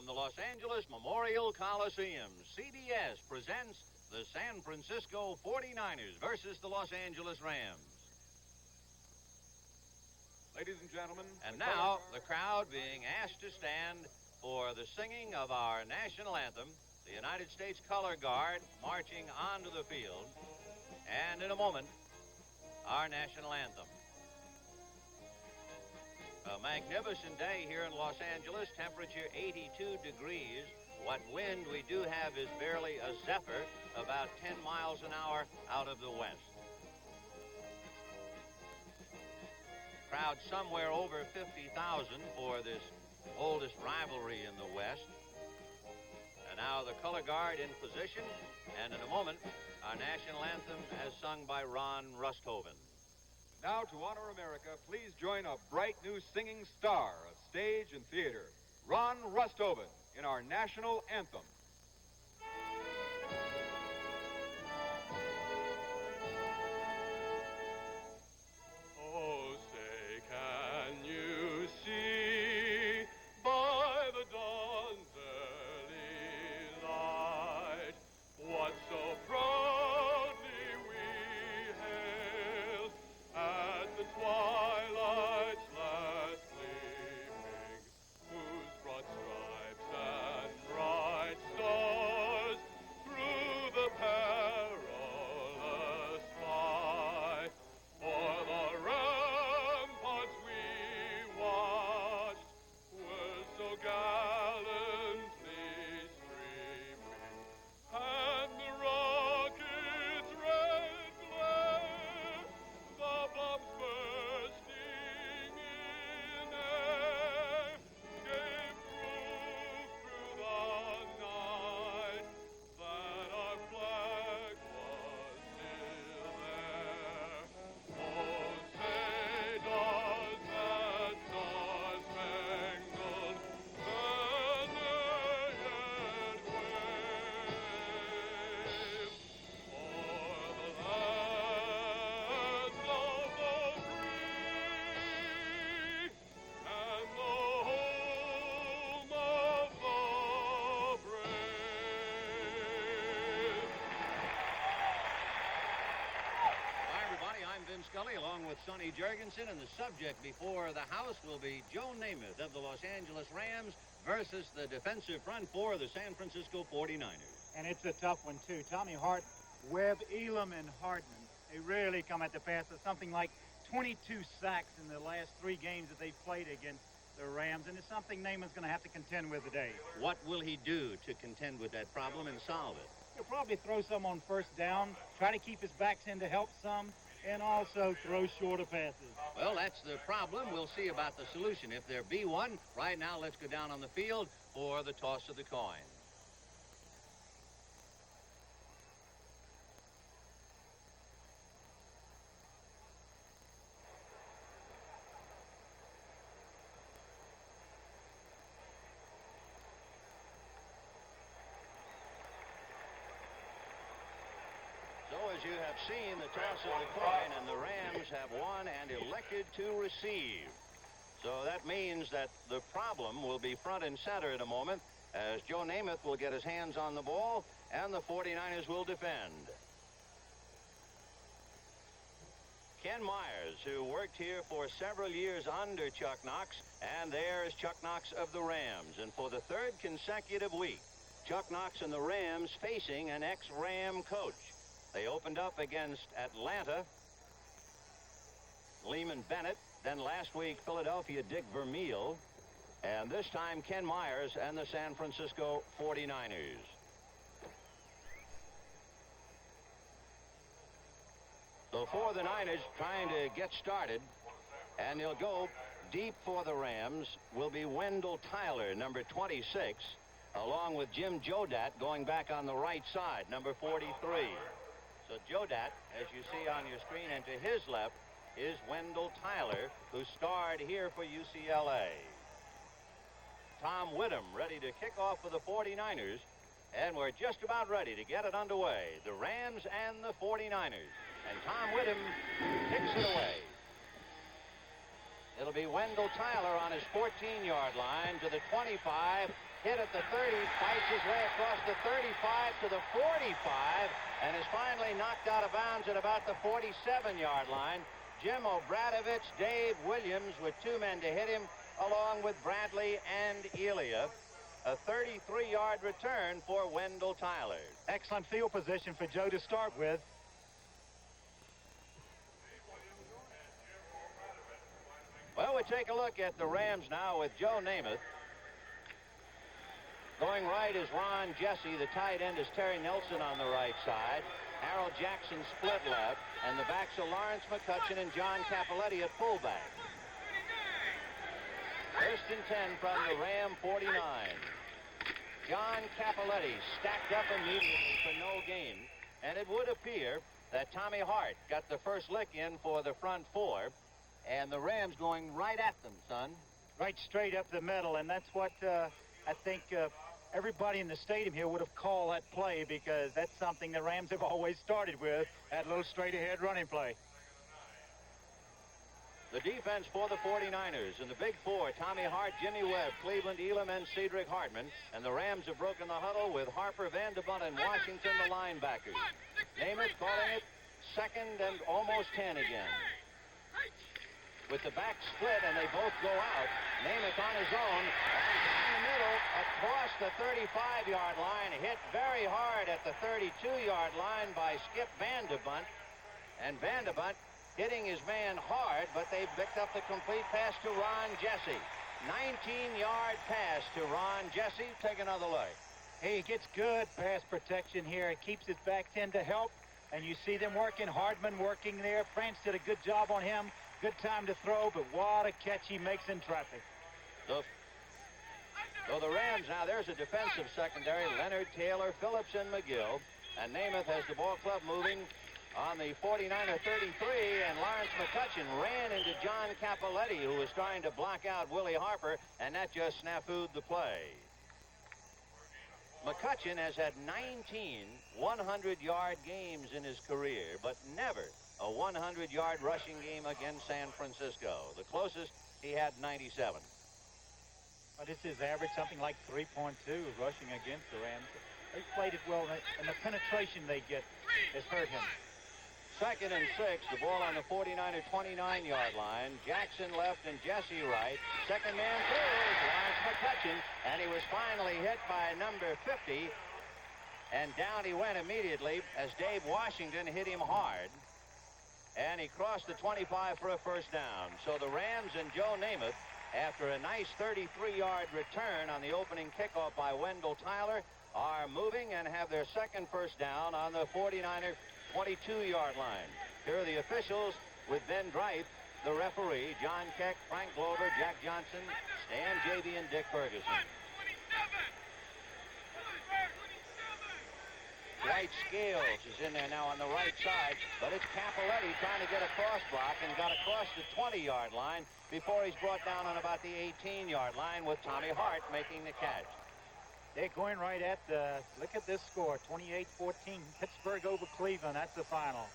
From the Los Angeles Memorial Coliseum, CBS presents the San Francisco 49ers versus the Los Angeles Rams. Ladies and gentlemen. And now, the crowd being asked to stand for the singing of our national anthem, the United States Color Guard marching onto the field, and in a moment, our national anthem. A magnificent day here in Los Angeles, temperature 82 degrees. What wind we do have is barely a zephyr, about 10 miles an hour out of the west. Crowd somewhere over 50,000 for this oldest rivalry in the West. And now the color guard in position, and in a moment, our national anthem as sung by Ron Rusthoven. Now, to honor America, please join a bright new singing star of stage and theater, Ron Rusthoven, in our national anthem. Oh, say, can you see by the dawn's early light what so proudly we hailed at the twilight's last gleaming, whose broad stripes and bright stars through the perilous fight o'er the ramparts we watched were so gallantly streaming, and the rocket's red glare, the bombs bursting in air, gave proof through the night that our flag was still there. Oh, say does that star-spangled banner yet wave o'er the lands of the free and the home of the brave? Hi, everybody. I'm Vince Scully, along with Sonny Jurgensen, and the subject before the House will be Joe Namath of the Los Angeles Rams versus the defensive front four of the San Francisco 49ers. And it's a tough one, too. Tommy Hart, Webb, Elam, and Hardman. They rarely come at the pass. It's something like 22 sacks in the last 3 games that they've played against the Rams, and it's something Namath's going to have to contend with today. What will he do to contend with that problem and solve it? He'll probably throw some on first down, try to keep his backs in to help some, and also throw shorter passes. Well, that's the problem. We'll see about the solution, if there be one. Right now, let's go down on the field for the toss of the coin. So, as you have seen, the toss of the coin, and the Rams have won and elected to receive. So that means that the problem will be front and center in a moment, as Joe Namath will get his hands on the ball, and the 49ers will defend. Ken Myers, who worked here for several years under Chuck Knox, and there is Chuck Knox of the Rams. And for the 3rd consecutive week, Chuck Knox and the Rams facing an ex-Ram coach. They opened up against Atlanta, Lehman Bennett, then last week Philadelphia Dick Vermeil, and this time Ken Myers and the San Francisco 49ers. So for the Niners trying to get started, and they'll go deep for the Rams, will be Wendell Tyler, number 26, along with Jim Jodat going back on the right side, number 43. So Jodat, as you see on your screen, and to his left is Wendell Tyler, who starred here for UCLA. Tom Whittem ready to kick off for the 49ers, and we're just about ready to get it underway. The Rams and the 49ers. And Tom Whittem kicks it away. It'll be Wendell Tyler on his 14-yard line to the 25, hit at the 30, fights his way across the 35 to the 45, and is finally knocked out of bounds at about the 47-yard line. Jim Obradovich, Dave Williams with two men to hit him, along with Bradley and Elia. A 33-yard return for Wendell Tyler. Excellent field position for Joe to start with. Well, we take a look at the Rams now with Joe Namath. Going right is Ron Jesse. The tight end is Terry Nelson on the right side. Harold Jackson split left. And the backs are Lawrence McCutcheon and John Capoletti at fullback. First and 10 from the Ram 49. John Capoletti stacked up immediately for no gain. And it would appear that Tommy Hart got the first lick in for the front four. And the Rams going right at them, son. Right straight up the middle, and that's what I think everybody in the stadium here would have called that play, because that's something the Rams have always started with, that little straight-ahead running play. The defense for the 49ers in the big four, Tommy Hart, Jimmy Webb, Cleveland Elam, and Cedric Hartman. And the Rams have broken the huddle with Harper, Vanderbunt, and Washington, the linebackers. Namath calling it second and almost 10 again. With the back split, and they both go out. Namath on his own, and down the middle, across the 35-yard line, hit very hard at the 32-yard line by Skip Vanderbunt. And Vanderbunt hitting his man hard, but they picked up the complete pass to Ron Jesse. 19-yard pass to Ron Jesse. Take another look. Hey, he gets good pass protection here. It keeps his back end to help, and you see them working. Hardman working there. France did a good job on him. Good time to throw, but what a catch he makes in traffic. So the Rams now, there's a defensive secondary. Leonard, Taylor, Phillips, and McGill. And Namath has the ball club moving on the 49er 33, and Lawrence McCutcheon ran into John Capoletti, who was trying to block out Willie Harper, and that just snafu'd the play. McCutcheon has had 19 100-yard games in his career, but never a 100-yard rushing game against San Francisco. The closest, he had 97. Well, this is average, something like 3.2 rushing against the Rams. They played it well, and the penetration they get has hurt him. Second and 6, the ball on the 49er 29-yard line. Jackson left and Jesse right. Second man through is Lawrence McCutcheon, and he was finally hit by number 50. And down he went immediately as Dave Washington hit him hard. And he crossed the 25 for a first down. So the Rams and Joe Namath, after a nice 33-yard return on the opening kickoff by Wendell Tyler, are moving and have their second first down on the 49er 22-yard line. Here are the officials with Ben Dreif, the referee, John Keck, Frank Glover, Jack Johnson, Stan Javy, and Dick Ferguson. Dwight Scales is in there now on the right side, but it's Capoletti trying to get a cross block and got across the 20-yard line before he's brought down on about the 18-yard line with Tommy Hart making the catch. They're going right at the, look at this score, 28-14, Pittsburgh over Cleveland. That's the final.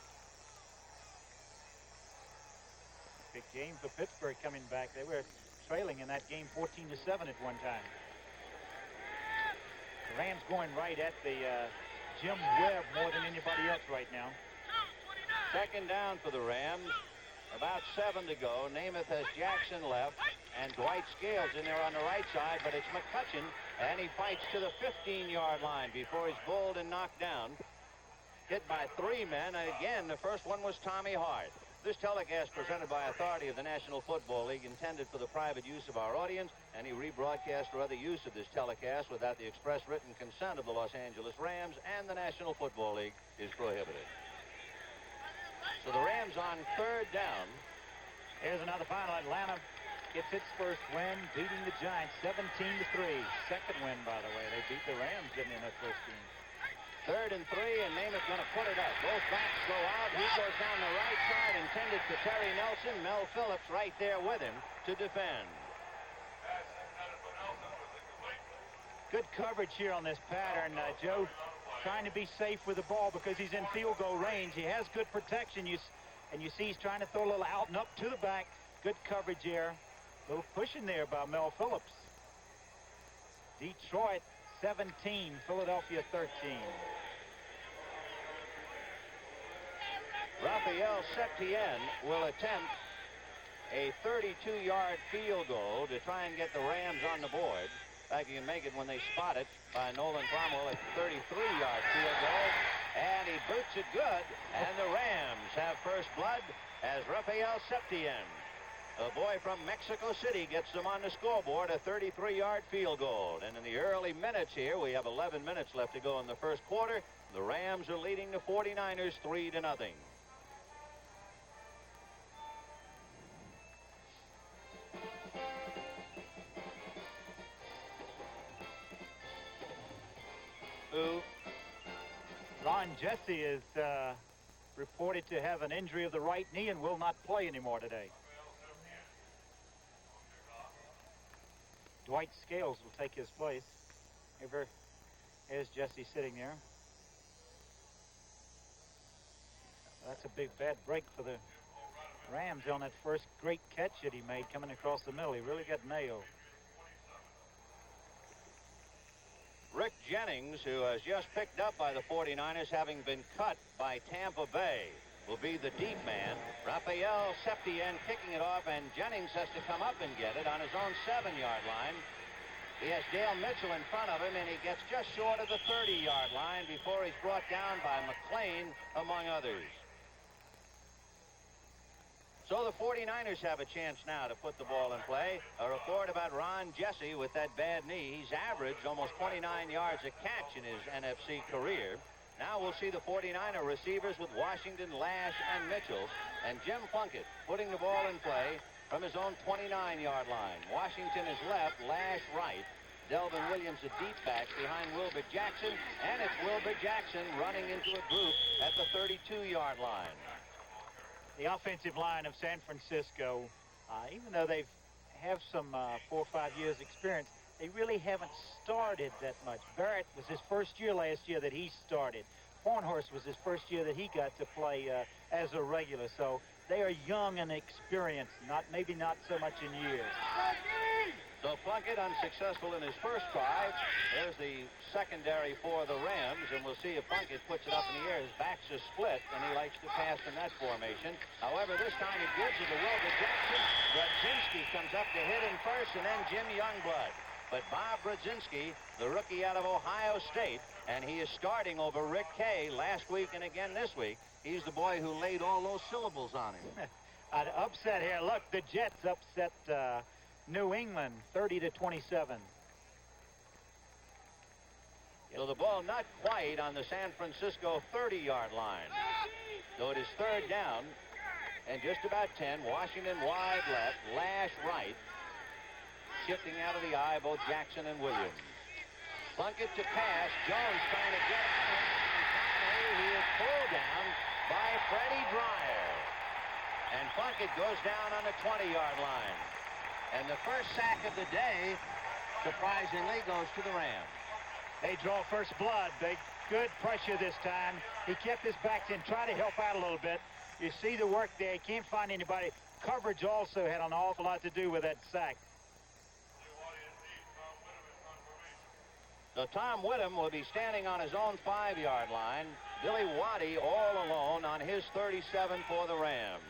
Big game for Pittsburgh coming back. They were trailing in that game 14-7 at one time. The Rams going right at the Jim Webb more than anybody else right now. Second down for the Rams. About 7 to go. Namath has Jackson left and Dwight Scales in there on the right side, but it's McCutcheon, and he fights to the 15-yard line before he's bowled and knocked down. Hit by 3 men. And again, the first one was Tommy Hart. This telecast presented by authority of the National Football League, intended for the private use of our audience. Any rebroadcast or other use of this telecast without the express written consent of the Los Angeles Rams and the National Football League is prohibited. So the Rams on third down. Here's another final. Atlanta gets its first win, beating the Giants 17-3. Second win, by the way. They beat the Rams, didn't they, in that first game? Third and 3, and Namath's going to put it up. Both backs go out. He goes down the right side, intended for Terry Nelson. Mel Phillips right there with him to defend. Good coverage here on this pattern. Joe trying to be safe with the ball because he's in field goal range. He has good protection, and you see he's trying to throw a little out and up to the back. Good coverage here. A little pushing there by Mel Phillips. Detroit 17, Philadelphia 13. Rafael Septien will attempt a 32-yard field goal to try and get the Rams on the board. In fact, you can make it when they spot it by Nolan Cromwell, a 33-yard field goal. And he boots it good. And the Rams have first blood as Rafael Septien, the boy from Mexico City, gets them on the scoreboard, a 33-yard field goal. And in the early minutes here, we have 11 minutes left to go in the first quarter. The Rams are leading the 49ers 3-0. Ron Jesse is reported to have an injury of the right knee and will not play anymore today. Dwight Scales will take his place. Here's Jesse sitting there. That's a big bad break for the Rams on that first great catch that he made coming across the middle. He really got nailed. Rick Jennings, who has just picked up by the 49ers, having been cut by Tampa Bay, will be the deep man. Rafael Septien kicking it off, and Jennings has to come up and get it on his own 7-yard line. He has Dale Mitchell in front of him, and he gets just short of the 30-yard line before he's brought down by McClain, among others. So the 49ers have a chance now to put the ball in play. A report about Ron Jesse with that bad knee. He's averaged almost 29 yards a catch in his NFC career. Now we'll see the 49er receivers with Washington, Lash, and Mitchell. And Jim Plunkett putting the ball in play from his own 29-yard line. Washington is left, Lash right. Delvin Williams, a deep back behind Wilbur Jackson. And it's Wilbur Jackson running into a group at the 32-yard line. The offensive line of San Francisco, even though they have some 4 or 5 years experience, they really haven't started that much. Barrett was his first year last year that he started. Hornhurst was his first year that he got to play as a regular. So they are young and experienced, maybe not so much in years. So Plunkett unsuccessful in his first try. There's the secondary for the Rams, and we'll see if Plunkett puts it up in the air. His backs are split, and he likes to pass in that formation. However, this time he gives it to Wilbur Jackson. Brodzinski comes up to hit him first, and then Jim Youngblood. But Bob Brodzinski, the rookie out of Ohio State, and he is starting over Rick Kay last week and again this week. He's the boy who laid all those syllables on him. An upset here. Look, the Jets upset New England 30-27. So the ball not quite on the San Francisco 30-yard line. So it is third down and just about 10. Washington wide left, Lash right. Shifting out of the eye, both Jackson and Williams. Plunkett to pass. Jones trying to get it. And he is pulled down by Freddie Dreyer. And Plunkett goes down on the 20-yard line. And the first sack of the day, surprisingly, goes to the Rams. They draw first blood. Good pressure this time. He kept his backs in, trying to help out a little bit. You see the work there. He can't find anybody. Coverage also had an awful lot to do with that sack. So Tom Whittem will be standing on his own 5-yard line. Billy Waddy all alone on his 37 for the Rams.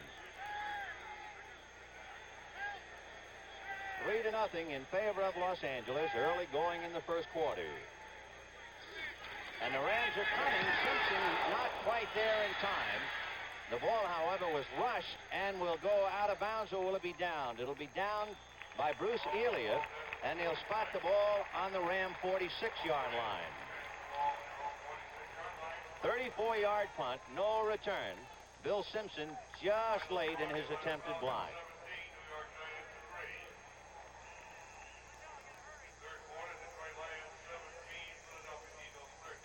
3-0 in favor of Los Angeles, early going in the first quarter. And the Rams are coming. Simpson not quite there in time. The ball, however, was rushed and will go out of bounds, or will it be downed? It'll be downed by Bruce Elia, and they'll spot the ball on the Ram 46-yard line. 34-yard punt, no return. Bill Simpson just late in his attempted block.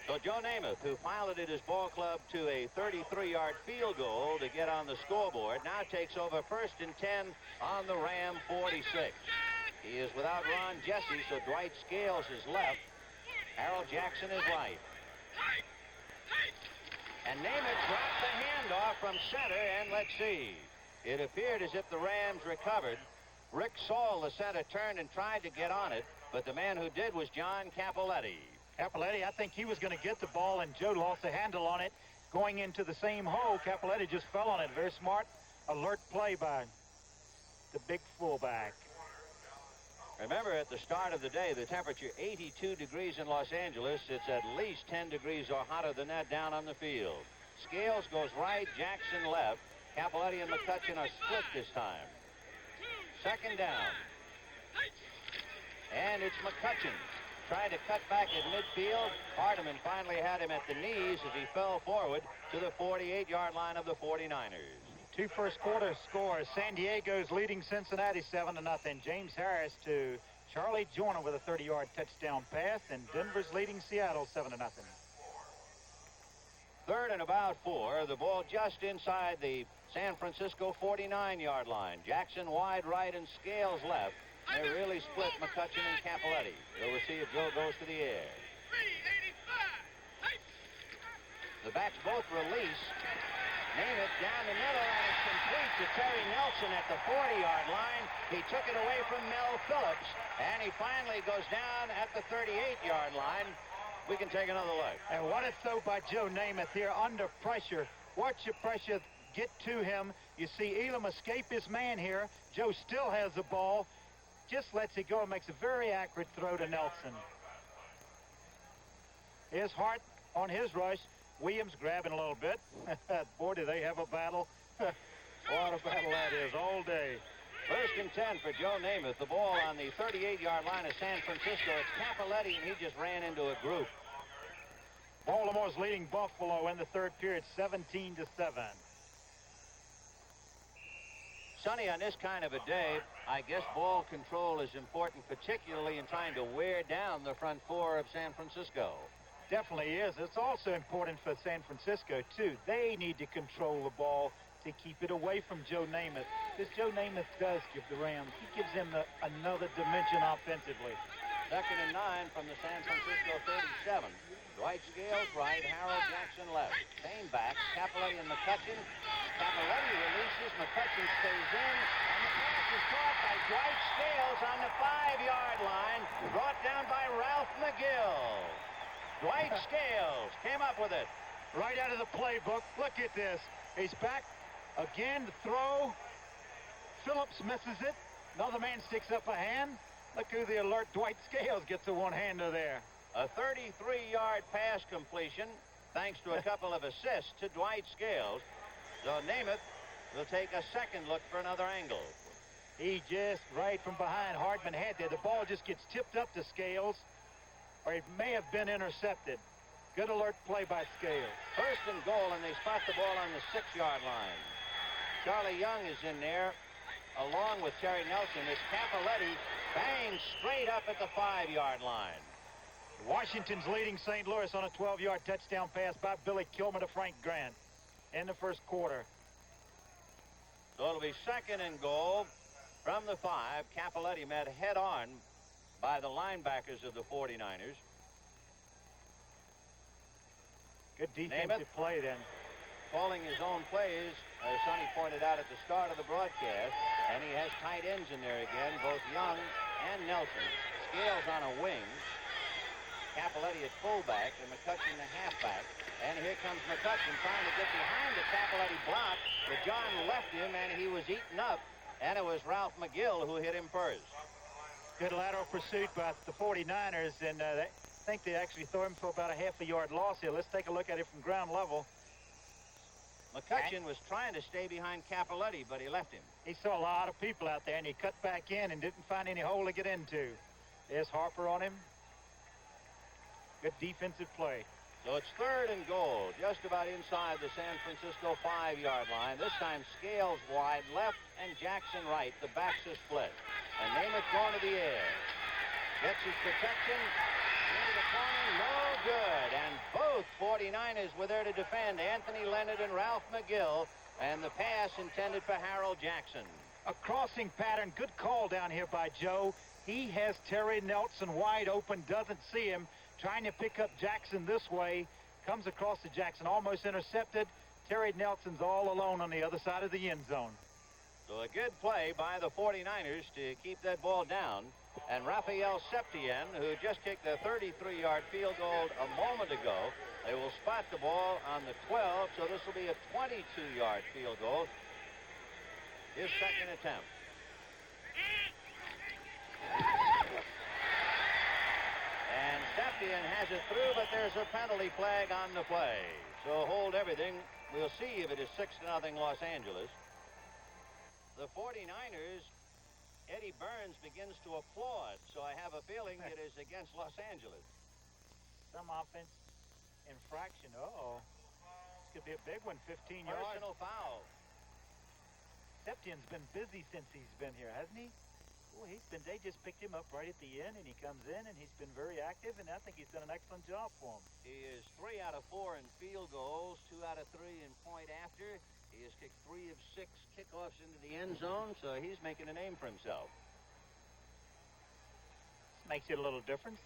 So Joe Namath, who piloted his ball club to a 33-yard field goal to get on the scoreboard, now takes over first and 10 on the Ram 46. He is without Ron Jesse, so Dwight Scales is left. Harold Jackson is right. And Namath dropped the handoff from center, and let's see. It appeared as if the Rams recovered. Rick Saul, the center, turned and tried to get on it, but the man who did was John Capoletti. Capoletti, I think he was going to get the ball, and Joe lost a handle on it. Going into the same hole, Capoletti just fell on it. Very smart, alert play by the big fullback. Remember, at the start of the day, the temperature 82 degrees in Los Angeles. It's at least 10 degrees or hotter than that down on the field. Scales goes right, Jackson left. Capoletti and McCutcheon are split this time. Second down. And it's McCutcheon. Tried to cut back at midfield. Hardiman finally had him at the knees as he fell forward to the 48-yard line of the 49ers. Two first quarter scores. San Diego's leading Cincinnati 7-0. James Harris to Charlie Joyner with a 30-yard touchdown pass, and Denver's leading Seattle 7-0. Third and about 4. The ball just inside the San Francisco 49-yard line. Jackson wide right and Scales left. They really split McCutcheon and Capoletti. We'll see if Joe goes to the air. The backs both release. Name it down the middle, and it's complete to Terry Nelson at the 40-yard line. He took it away from Mel Phillips, and he finally goes down at the 38-yard line. We can take another look. And what a throw by Joe Namath here under pressure. Watch your pressure get to him. You see Elam escape his man here. Joe still has the ball. Just lets it go and makes a very accurate throw to Nelson. Here's Hart on his rush. Williams grabbing a little bit. Boy, do they have a battle. What a battle that is all day. First and 10 for Joe Namath. The ball on the 38-yard line of San Francisco. It's Capoletti, and he just ran into a group. Baltimore's leading Buffalo in the third period, 17-7. Sonny, on this kind of a day, I guess ball control is important, particularly in trying to wear down the front four of San Francisco. Definitely is. It's also important for San Francisco, too. They need to control the ball to keep it away from Joe Namath. This Joe Namath does give the Rams. He gives them another dimension offensively. Second and 9 from the San Francisco 37. Dwight Scales right, Harold Jackson left. Same back, Capoletti and McCutcheon. Capoletti releases, McCutcheon stays in, and the pass is caught by Dwight Scales on the 5-yard line, brought down by Ralph McGill. Dwight Scales came up with it. Right out of the playbook. Look at this. He's back again to throw. Phillips misses it. Another man sticks up a hand. Look who the alert Dwight Scales gets a one-hander there. A 33-yard pass completion, thanks to a couple of assists to Dwight Scales. So Namath will take a second look for another angle. He just right from behind Hardman had there. The ball just gets tipped up to Scales, or it may have been intercepted. Good alert play by Scales. First and goal, and they spot the ball on the 6-yard line. Charlie Young is in there, along with Terry Nelson. As Capoletti bangs straight up at the 5-yard line. Washington's leading St. Louis on a 12-yard touchdown pass by Billy Kilmer to Frank Grant in the first quarter. So it'll be second and goal from the 5. Capoletti met head-on by the linebackers of the 49ers. Good defensive play then. Calling his own plays, as Sonny pointed out at the start of the broadcast, and he has tight ends in there again, both Young and Nelson. Scales on a wing. Capoletti at fullback and McCutcheon the halfback. And here comes McCutcheon trying to get behind the Capoletti block, but John left him and he was eaten up, and it was Ralph McGill who hit him first. Good lateral pursuit by the 49ers, and I think they actually threw him for about a half-a-yard loss here. Let's take a look at it from ground level. McCutcheon was trying to stay behind Capoletti, but he left him. He saw a lot of people out there, and he cut back in and didn't find any hole to get into. There's Harper on him. Good defensive play. So it's third and goal, just about inside the San Francisco 5-yard line. This time Scales wide left and Jackson right. The backs are split. And Namath going to the air. Gets his protection. Into the corner, no good. And both 49ers were there to defend, Anthony Leonard and Ralph McGill. And the pass intended for Harold Jackson. A crossing pattern. Good call down here by Joe. He has Terry Nelson wide open, doesn't see him. Trying to pick up Jackson this way. Comes across to Jackson, almost intercepted. Terry Nelson's all alone on the other side of the end zone. So a good play by the 49ers to keep that ball down. And Raphael Septien, who just kicked a 33-yard field goal a moment ago, they will spot the ball on the 12, so this will be a 22-yard field goal. His second attempt. And Septien has it through, but there's a penalty flag on the play. So hold everything. We'll see if it is 6-0 Los Angeles. The 49ers, Eddie Burns begins to applaud, so I have a feeling it is against Los Angeles. Some offense infraction. Uh-oh. This could be a big one, 15 yards. Personal foul. Septien's been busy since he's been here, hasn't he? Well, they just picked him up right at the end, and he comes in, and he's been very active, and I think he's done an excellent job for him. He is 3 out of 4 in field goals, 2 out of 3 in point after. He has kicked 3 of 6 kickoffs into the end zone, so he's making a name for himself. This makes it a little different.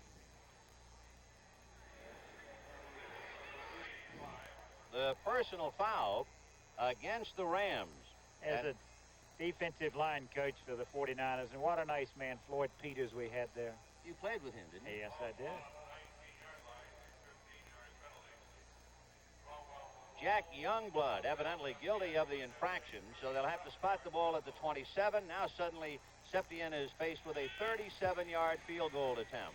The personal foul against the Rams. As a defensive line coach for the 49ers, and what a nice man Floyd Peters we had there. You played with him, didn't you? Yes, I did. Jack Youngblood, evidently guilty of the infraction, so they'll have to spot the ball at the 27. Now suddenly Septien is faced with a 37-yard field goal attempt.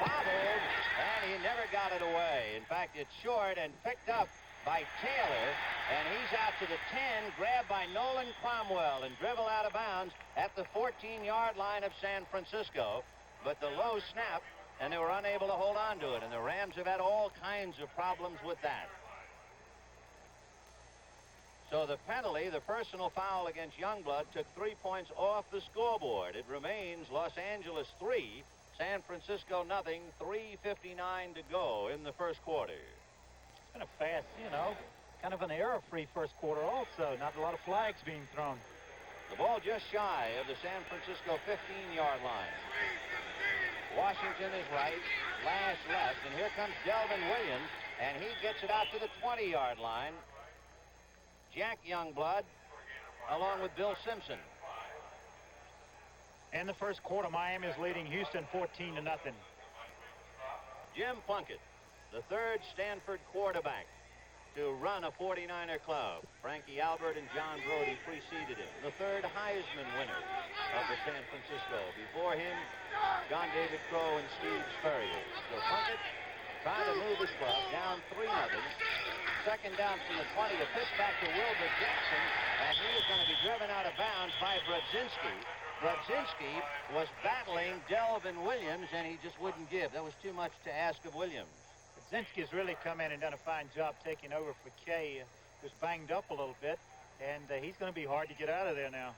Bobbled, and he never got it away. In fact, it's short and picked up by Taylor, and he's out to the 10, grabbed by Nolan Cromwell and dribbled out of bounds at the 14-yard line of San Francisco. But the low snap, and they were unable to hold on to it, and the Rams have had all kinds of problems with that. So the penalty, the personal foul against Youngblood, took 3 points off the scoreboard. It remains Los Angeles 3, San Francisco nothing, 3:59 to go in the first quarter. It's been a fast, kind of an error-free first quarter also. Not a lot of flags being thrown. The ball just shy of the San Francisco 15-yard line. Washington is right, Lash left, and here comes Delvin Williams, and he gets it out to the 20-yard line. Jack Youngblood, along with Bill Simpson. In the first quarter, Miami is leading Houston 14-0. Jim Plunkett, the third Stanford quarterback to run a 49er club. Frankie Albert and John Brody preceded him. The third Heisman winner of the San Francisco. Before him, John David Crow and Steve Spurrier. So Plunkett trying to move his club down 3-0. Second down from the 20, a pitch back to Wilbur Jackson, and he is going to be driven out of bounds by Brodzinski. Brodzinski was battling Delvin Williams, and he just wouldn't give. That was too much to ask of Williams. Brodzinski's really come in and done a fine job taking over for Kay. Was banged up a little bit, and he's going to be hard to get out of there now.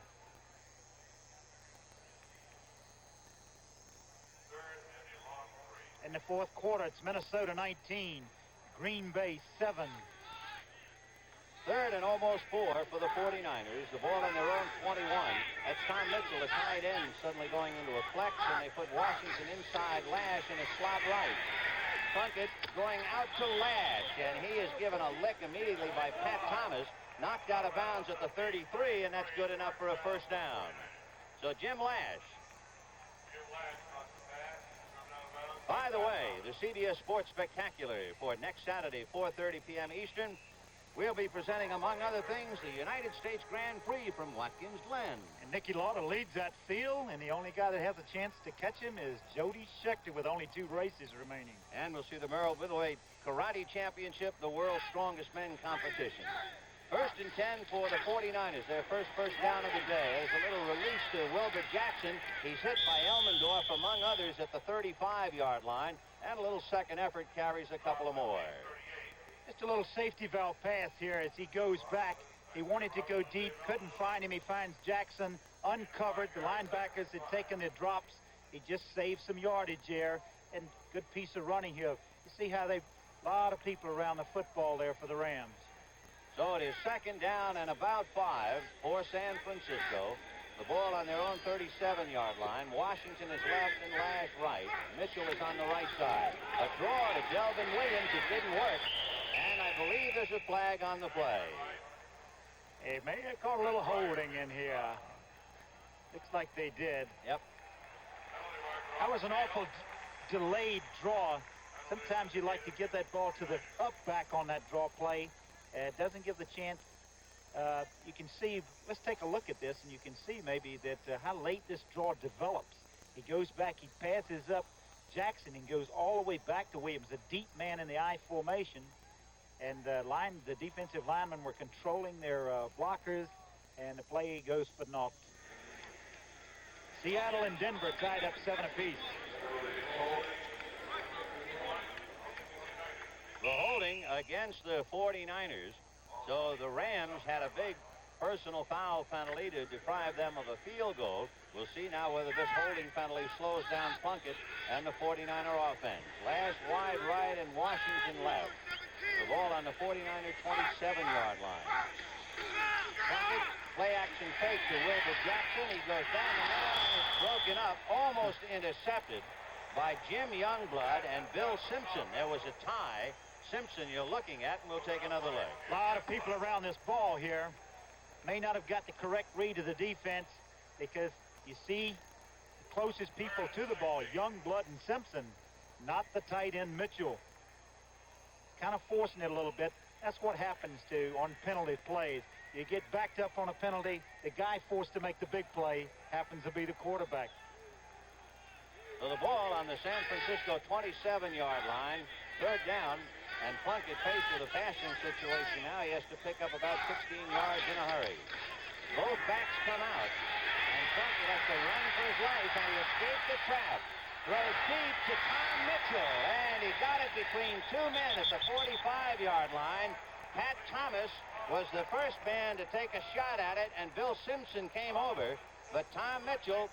In the fourth quarter, it's Minnesota 19, Green Bay 7. Third and almost 4 for the 49ers. The ball on their own 21. That's Tom Mitchell, the tight end, suddenly going into a flex, and they put Washington inside Lash in a slot right. Plunkett going out to Lash, and he is given a lick immediately by Pat Thomas, knocked out of bounds at the 33, and that's good enough for a first down. So Jim Lash. By the way, the CBS Sports Spectacular for next Saturday, 4:30 p.m. Eastern. We'll be presenting, among other things, the United States Grand Prix from Watkins Glen. And Nicky Lauda leads that field, and the only guy that has a chance to catch him is Jody Scheckter with only 2 races remaining. And we'll see the Merrill Middleweight Karate Championship, the world's strongest men competition. First and 10 for the 49ers, their first down of the day. There's a little release to Wilbur Jackson. He's hit by Elmendorf, among others, at the 35-yard line. And a little second effort carries a couple of more. Just a little safety valve pass here as he goes back. He wanted to go deep, couldn't find him. He finds Jackson uncovered. The linebackers had taken their drops. He just saved some yardage there, and good piece of running here. You see how a lot of people around the football there for the Rams. So it is second down and about 5 for San Francisco. The ball on their own 37-yard line. Washington is left and Lash right. Mitchell is on the right side. A draw to Delvin Williams. It didn't work. And I believe there's a flag on the play. They may have caught a little holding in here. Looks like they did. Yep. That was an awful delayed draw. Sometimes you like to give that ball to the up back on that draw play. It doesn't give the chance. You can see, let's take a look at this, and you can see maybe that how late this draw develops. He goes back, he passes up Jackson and goes all the way back to Williams, a deep man in the I formation. And the defensive linemen were controlling their blockers, and the play goes for naught. Seattle and Denver tied up 7 apiece. The holding against the 49ers. So the Rams had a big personal foul penalty to deprive them of a field goal. We'll see now whether this holding penalty slows down Plunkett and the 49er offense. Last wide right and Washington left. The ball on the 49er 27-yard line. Plunkett, play action fake to Wilbur Jackson. He goes down the middle and is broken up, almost intercepted by Jim Youngblood and Bill Simpson. There was a tie. Simpson you're looking at, and we'll take another look. A lot of people around this ball here may not have got the correct read of the defense, because you see the closest people to the ball, Youngblood and Simpson, not the tight end Mitchell. Kind of forcing it a little bit. That's what happens on penalty plays. You get backed up on a penalty, the guy forced to make the big play happens to be the quarterback. So the ball on the San Francisco 27-yard line, third down, and Plunkett faced with a passing situation now. He has to pick up about 16 yards in a hurry. Both backs come out, and Plunkett has to run for his life, and he escaped the trap. Throws deep to Tom Mitchell, and he got it between 2 men at the 45-yard line. Pat Thomas was the first man to take a shot at it, and Bill Simpson came over, but Tom Mitchell,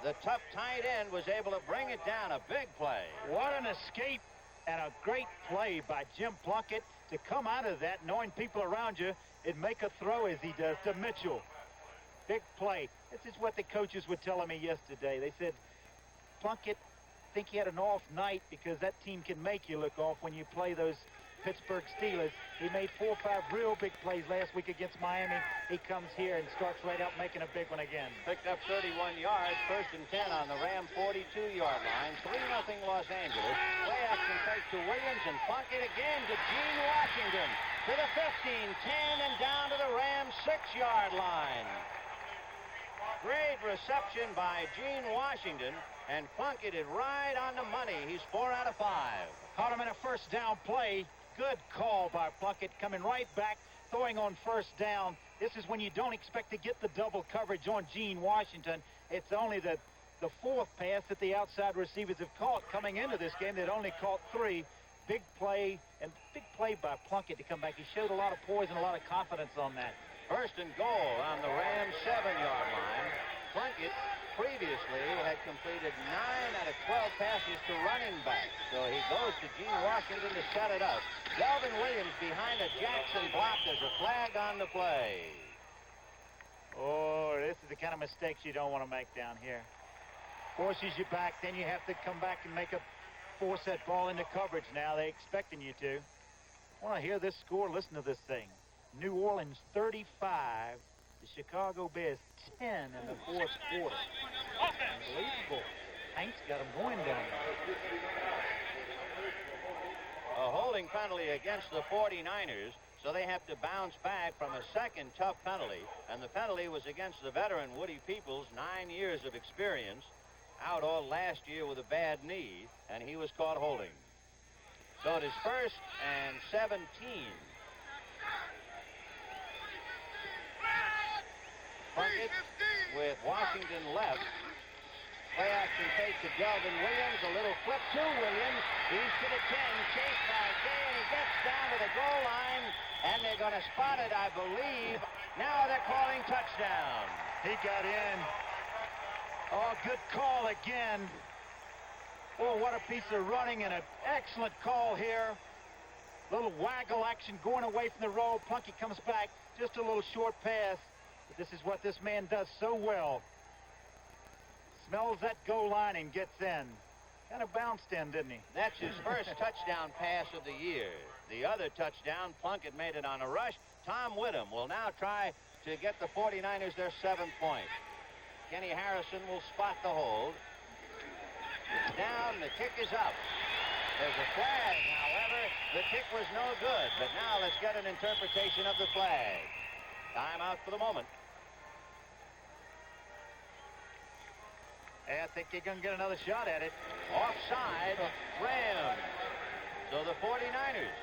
the tough tight end, was able to bring it down. A big play. What an escape and a great play by Jim Plunkett to come out of that knowing people around you and make a throw as he does to Mitchell. Big play. This is what the coaches were telling me yesterday. They said, Plunkett, think he had an off night because that team can make you look off when you play those Pittsburgh Steelers. He made 4 or 5 real big plays last week against Miami. He comes here and starts right out making a big one again. Picked up 31 yards, 1st and 10 on the Ram 42-yard line. 3-0 Los Angeles. Play action fake to Williams, and Plunkett again to Gene Washington. To the 15, 10, and down to the Ram 6-yard line. Great reception by Gene Washington, and Plunkett is right on the money. He's 4 out of 5. Caught him in a first down play. Good call by Plunkett, coming right back, throwing on first down. This is when you don't expect to get the double coverage on Gene Washington. It's only the 4th pass that the outside receivers have caught coming into this game. They'd only caught 3. Big play, and big play by Plunkett to come back. He showed a lot of poise and a lot of confidence on that. 1st and goal on the Rams 7-yard line. Plunkett previously had completed 9 out of 12 passes to running back. So he goes to Gene Washington to set it up. Delvin Williams behind a Jackson block. There's a flag on the play. Oh, this is the kind of mistakes you don't want to make down here. Forces you back, then you have to come back and force that ball into coverage now. They're expecting you to. Want to hear this score? Listen to this thing. New Orleans 35, the Chicago Bears 10 in the 4th quarter. Unbelievable. Hank's got them going down there. A holding penalty against the 49ers, so they have to bounce back from a second tough penalty, and the penalty was against the veteran Woody Peoples, 9 years of experience, out all last year with a bad knee, and he was caught holding. So it is 1st and 17. Plunkett with Washington left. Play action fake to Delvin Williams. A little flip to Williams. He's to the 10. Chased by Gay, and he gets down to the goal line. And they're going to spot it, I believe. Now they're calling touchdown. He got in. Oh, good call again. Oh, what a piece of running and an excellent call here. Little waggle action going away from the roll. Plunkett comes back. Just a little short pass. But this is what this man does so well. Smells that goal line and gets in. Kind of bounced in, didn't he? That's his first touchdown pass of the year. The other touchdown, Plunkett made it on a rush. Tom Whittam will now try to get the 49ers their 7th point. Kenny Harrison will spot the hold. Down, the kick is up. There's a flag, however. The kick was no good, but now let's get an interpretation of the flag. Timeout for the moment. I think you're going to get another shot at it. Offside, Rams. So the 49ers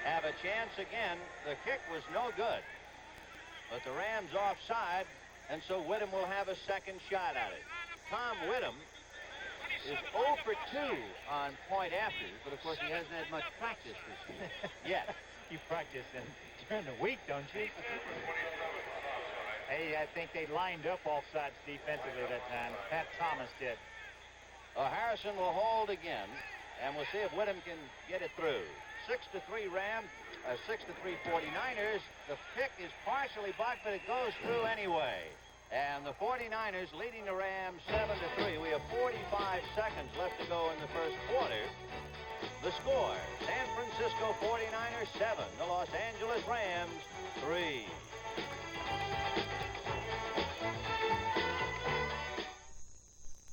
have a chance again. The kick was no good, but the Rams offside, and so Whittem will have a second shot at it. Tom Whittem is 0 for 2 on point afters, but of course he hasn't had much practice this year yet. You practice during the week, don't you? Hey, I think they lined up all sides defensively that time. Pat Thomas did. Harrison will hold again, and we'll see if Whittem can get it through. 6-3 Rams, 6-3 49ers. The pick is partially blocked, but it goes through anyway. And the 49ers leading the Rams 7-3. We have 45 seconds left to go in the first quarter. The score, San Francisco 49ers 7, the Los Angeles Rams 3.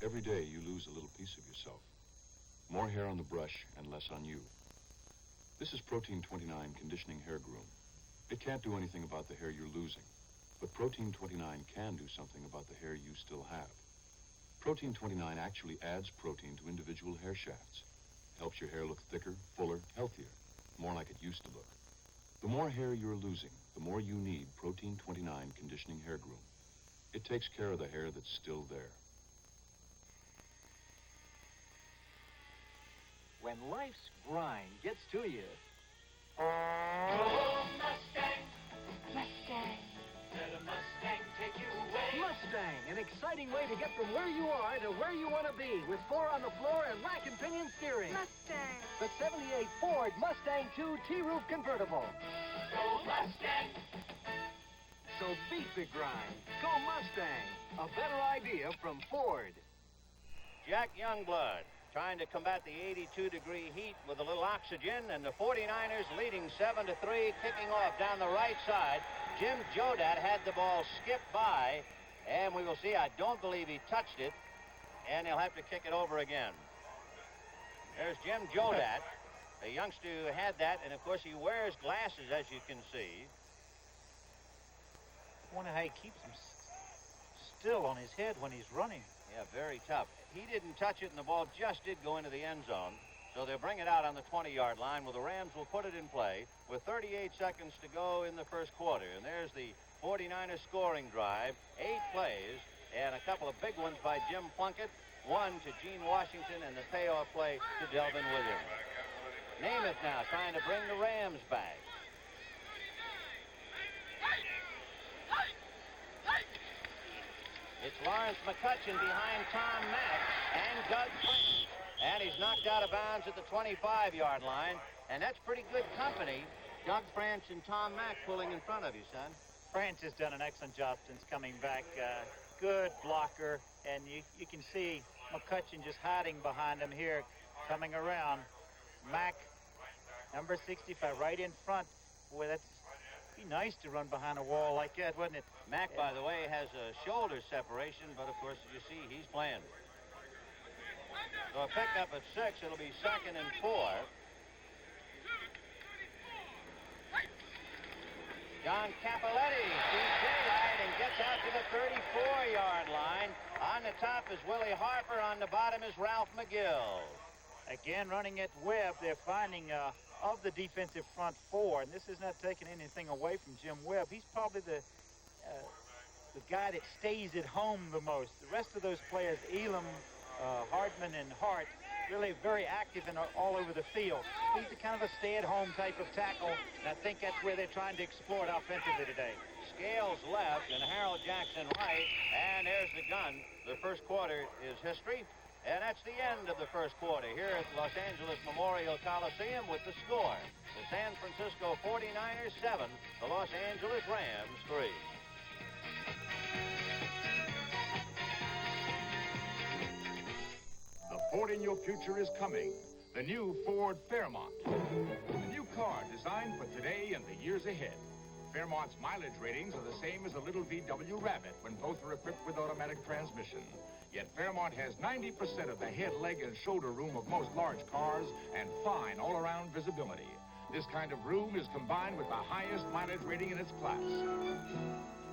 Every day you lose a little piece of yourself. More hair on the brush and less on you. This is Protein 29 Conditioning Hair Groom. It can't do anything about the hair you're losing, but Protein 29 can do something about the hair you still have. Protein 29 actually adds protein to individual hair shafts. Helps your hair look thicker, fuller, healthier, more like it used to look. The more hair you're losing, the more you need Protein 29 Conditioning Hair Groom. It takes care of the hair that's still there. When life's grind gets to you. Mustang, Mustang. let a Mustang take you away. Mustang, an exciting way to get from where you are to where you want to be, with 4 on the floor and rack and pinion steering. Mustang. The 78 Ford Mustang 2 T-Roof convertible. Go Mustang. So beat the grind. Go Mustang. A better idea from Ford. Jack Youngblood trying to combat the 82-degree heat with a little oxygen, and the 49ers leading 7-3, kicking off down the right side. Jim Jodat had the ball skip by, and we will see. I don't believe he touched it, and he'll have to kick it over again. There's Jim Jodat, a youngster who had that, and of course he wears glasses, as you can see. I wonder how he keeps him still on his head when he's running. Yeah, very tough. He didn't touch it, and the ball just did go into the end zone. So they'll bring it out on the 20-yard line, where the Rams will put it in play with 38 seconds to go in the first quarter. And there's the 49ers scoring drive, 8 plays, and a couple of big ones by Jim Plunkett, one to Gene Washington, and the payoff play to Delvin Williams. Namath now trying to bring the Rams back. It's Lawrence McCutcheon behind Tom Mack and Doug French. And he's knocked out of bounds at the 25-yard line. And that's pretty good company. Doug French and Tom Mack pulling in front of you, son. France has done an excellent job since coming back. Good blocker. And you can see McCutcheon just hiding behind him here, coming around. Mack, number 65, right in front. Boy, that'd be nice to run behind a wall like that, wouldn't it? Mack, by the way, has a shoulder separation, but of course, as you see, he's playing. So a pickup at 6, it'll be 2nd and 4. John Capoletti sees daylight and gets out to the 34-yard line. On the top is Willie Harper. On the bottom is Ralph McGill. Again, running at Webb, they're finding of the defensive front 4, and this is not taking anything away from Jim Webb. He's probably the guy that stays at home the most. The rest of those players, Elam, Hardman, and Hart, really very active and all over the field. He's a kind of a stay-at-home type of tackle, and I think that's where they're trying to exploit offensively today. Scales left and Harold Jackson right, and there's the gun. The first quarter is history, and that's the end of the first quarter here at Los Angeles Memorial Coliseum with the score. The San Francisco 49ers 7, the Los Angeles Rams 3. The Ford in your future is coming. The new Ford Fairmont. A new car designed for today and the years ahead. Fairmont's mileage ratings are the same as a little VW Rabbit when both are equipped with automatic transmission. Yet Fairmont has 90% of the head, leg, and shoulder room of most large cars and fine all-around visibility. This kind of room is combined with the highest mileage rating in its class.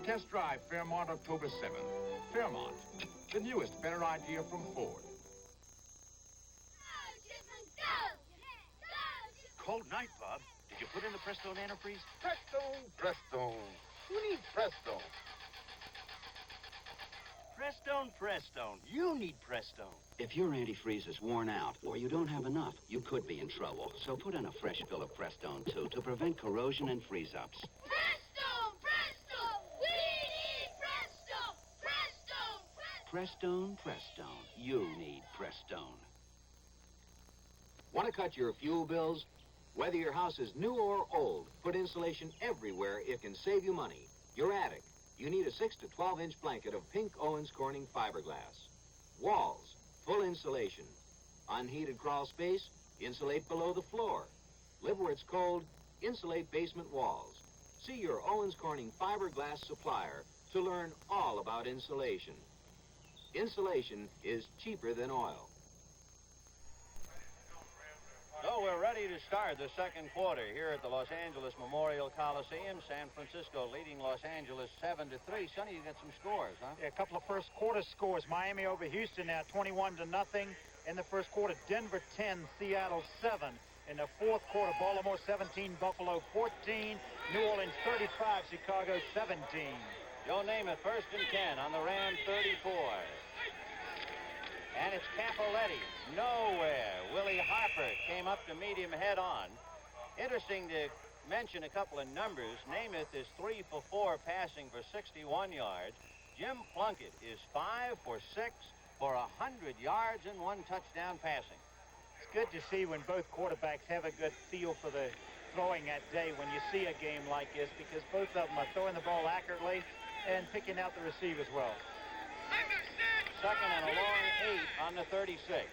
Test drive Fairmont October 7th. Fairmont, the newest, better idea from Ford. Cold night, Bob. Did you put in the Prestone antifreeze? Prestone. Who needs Prestone? Prestone. You need Prestone. If your antifreeze is worn out or you don't have enough, you could be in trouble. So put in a fresh fill of Prestone, too, to prevent corrosion and freeze-ups. Prestone! We need Prestone! Prestone. You need Prestone. Want to cut your fuel bills? Whether your house is new or old, put insulation everywhere. It can save you money. Your attic, you need a 6 to 12-inch blanket of pink Owens Corning fiberglass. Walls, full insulation. Unheated crawl space, insulate below the floor. Live where it's cold, insulate basement walls. See your Owens Corning fiberglass supplier to learn all about insulation. Insulation is cheaper than oil. So we're ready to start the second quarter here at the Los Angeles Memorial Coliseum. San Francisco leading Los Angeles 7-3. Sonny, you got some scores, huh? Yeah, a couple of first quarter scores. Miami over Houston now 21-0. In the first quarter, Denver 10, Seattle 7. In the fourth quarter, Baltimore 17, Buffalo 14, New Orleans 35, Chicago 17. Joe Namath first and 10 on the Ram 34. And it's Campoletti. Nowhere. Willie Harper came up to meet him head on. Interesting to mention a couple of numbers. Namath is 3 for 4 passing for 61 yards. Jim Plunkett is 5 for 6 for 100 yards and 1 touchdown passing. It's good to see when both quarterbacks have a good feel for the throwing that day when you see a game like this, because both of them are throwing the ball accurately and picking out the receivers well. Second and a long 8 on the 36.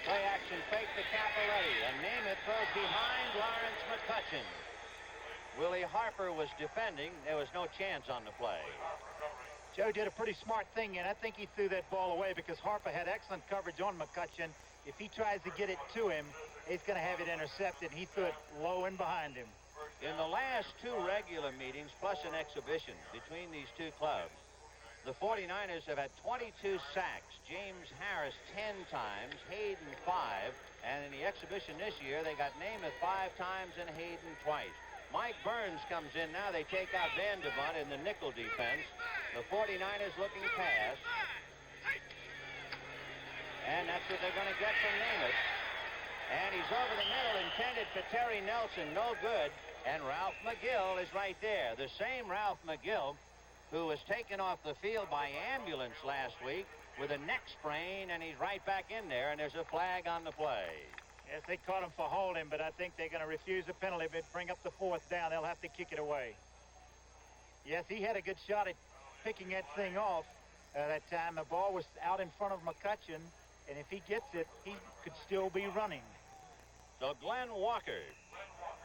Play action fake to Campoletti, and Namath throws behind Lawrence McCutcheon. Willie Harper was defending. There was no chance on the play. Joe did a pretty smart thing, and I think he threw that ball away because Harper had excellent coverage on McCutcheon. If he tries to get it to him, he's going to have it intercepted. He threw it low and behind him. In the last 2 regular meetings, plus an exhibition between these two clubs, the 49ers have had 22 sacks. James Harris 10 times, Hayden 5, and in the exhibition this year, they got Namath 5 times and Hayden twice. Mike Burns comes in now. They take out Vanderbunt in the nickel defense. The 49ers looking pass. And that's what they're going to get from Namath. And he's over the middle, intended for Terry Nelson, no good. And Ralph McGill is right there. The same Ralph McGill who was taken off the field by ambulance last week with a neck sprain, and he's right back in there, and there's a flag on the play. Yes, they caught him for holding, but I think they're going to refuse the penalty, but bring up the 4th down. They'll have to kick it away. Yes, he had a good shot at picking that thing off that time. The ball was out in front of McCutcheon, and if he gets it, he could still be running. So Glenn Walker,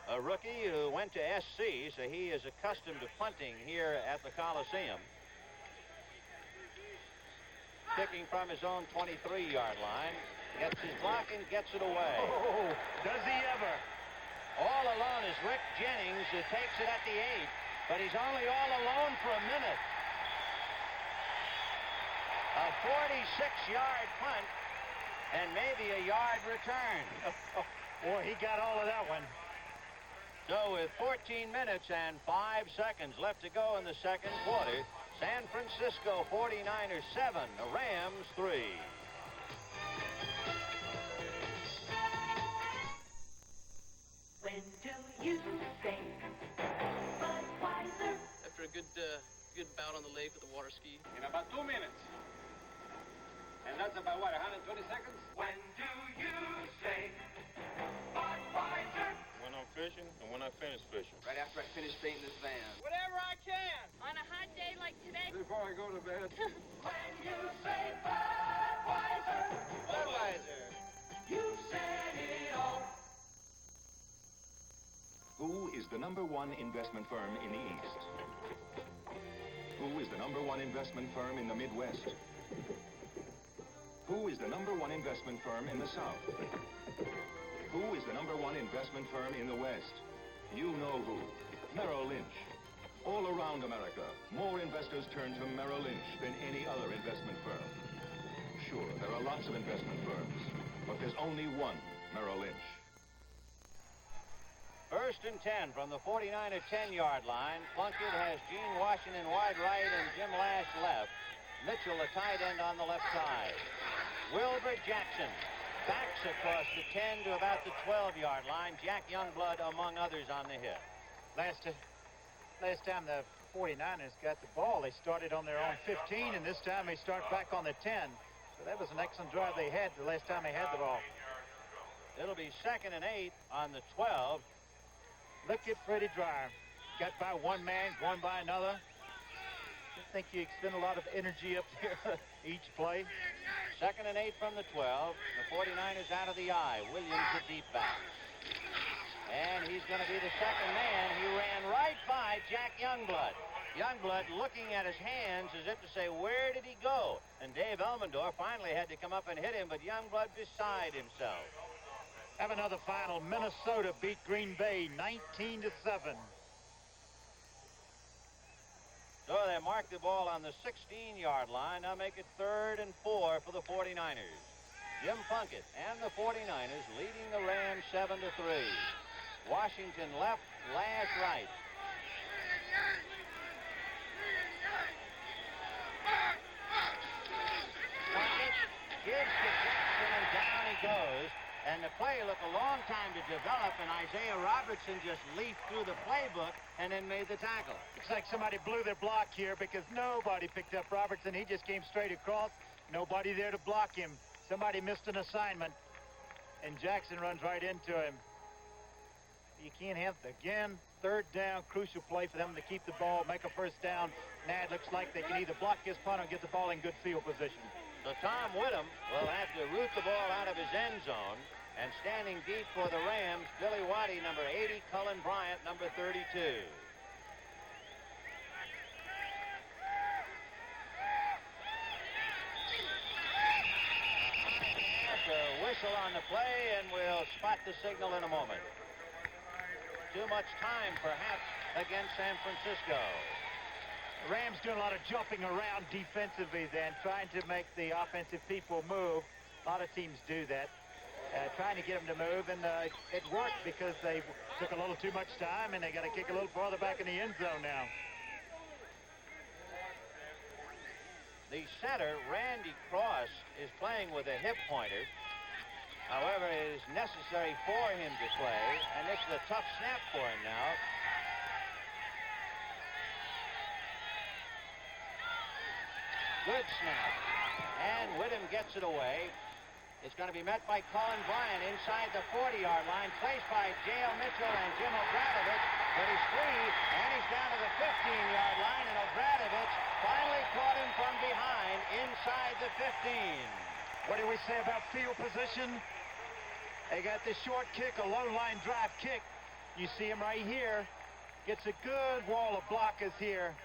a rookie who went to SC, so he is accustomed to punting here at the Coliseum. Kicking from his own 23-yard line. Gets his block and gets it away. Oh, does he ever? All alone is Rick Jennings, who takes it at the 8, but he's only all alone for a minute. A 46-yard punt and maybe a yard return. Boy, he got all of that one. So with 14 minutes and 5 seconds left to go in the second quarter, San Francisco 49ers 7, the Rams 3. When do you say Budweiser? After a good bout on the lake with the water ski. In about 2 minutes. And that's about, what, 120 seconds? When do you say Budweiser? When I'm fishing and when I finish fishing. Right after I finish painting this van. Whatever I can. On a hot day like today. Before I go to bed. When you say Budweiser, Budweiser. you said it all. #1 investment firm in the East? Who is the #1 investment firm in the Midwest? Who is the #1 investment firm in the South? Who is the #1 investment firm in the West? You know who. Merrill Lynch. All around America, more investors turn to Merrill Lynch than any other investment firm. Sure, there are lots of investment firms, but there's only one Merrill Lynch. 1st and 10 from the 49er 10-yard line. Plunkett has Gene Washington wide right and Jim Lash left. Mitchell, the tight end, on the left side. Wilbur Jackson backs across the 10 to about the 12-yard line. Jack Youngblood among others on the hit. Last time the 49ers got the ball, they started on their own 15, and this time they start back on the 10. So that was an excellent drive they had the last time they had the ball. It'll be 2nd and 8 on the 12. Look at Freddie Dryer. Got by one man, going by another. I think you expend a lot of energy up here each play. 2nd and 8 from the 12. The 49ers out of the eye. Williams the deep back. And he's going to be the second man. He ran right by Jack Youngblood. Youngblood looking at his hands as if to say, where did he go? And Dave Elmendorf finally had to come up and hit him, but Youngblood beside himself. Have another final. Minnesota beat Green Bay 19-7. So they mark the ball on the 16-yard line. Now make it 3rd and 4 for the 49ers. Jim Plunkett and the 49ers leading the Rams 7-3. Washington left, Lash right. Plunkett gives to Jackson, and down he goes. And the play took a long time to develop, and Isaiah Robertson just leafed through the playbook and then made the tackle. Looks like somebody blew their block here because nobody picked up Robertson. He just came straight across. Nobody there to block him. Somebody missed an assignment, and Jackson runs right into him. You can't have, again, 3rd down, crucial play for them to keep the ball, make a 1st down. Now it looks like they can either block this punt or get the ball in good field position. So Tom Whittam will have to root the ball out of his end zone. And standing deep for the Rams, Billy Waddy, number 80, Cullen Bryant, number 32. That's a whistle on the play, and we'll spot the signal in a moment. Too much time, perhaps, against San Francisco. The Rams doing a lot of jumping around defensively then, trying to make the offensive people move. A lot of teams do that. Trying to get them to move, and it worked because they took a little too much time, and they got to kick a little farther back in the end zone now. The center, Randy Cross, is playing with a hip pointer. However, it is necessary for him to play, and this is a tough snap for him now. Good snap, and Whittam gets it away. It's going to be met by Colin Bryant inside the 40-yard line, placed by J.L. Mitchell and Jim Obradovich, but he's free, and he's down to the 15-yard line, and Obradovich finally caught him from behind inside the 15. What do we say about field position? They got this short kick, a low-line drive kick. You see him right here. Gets a good wall of blockers here.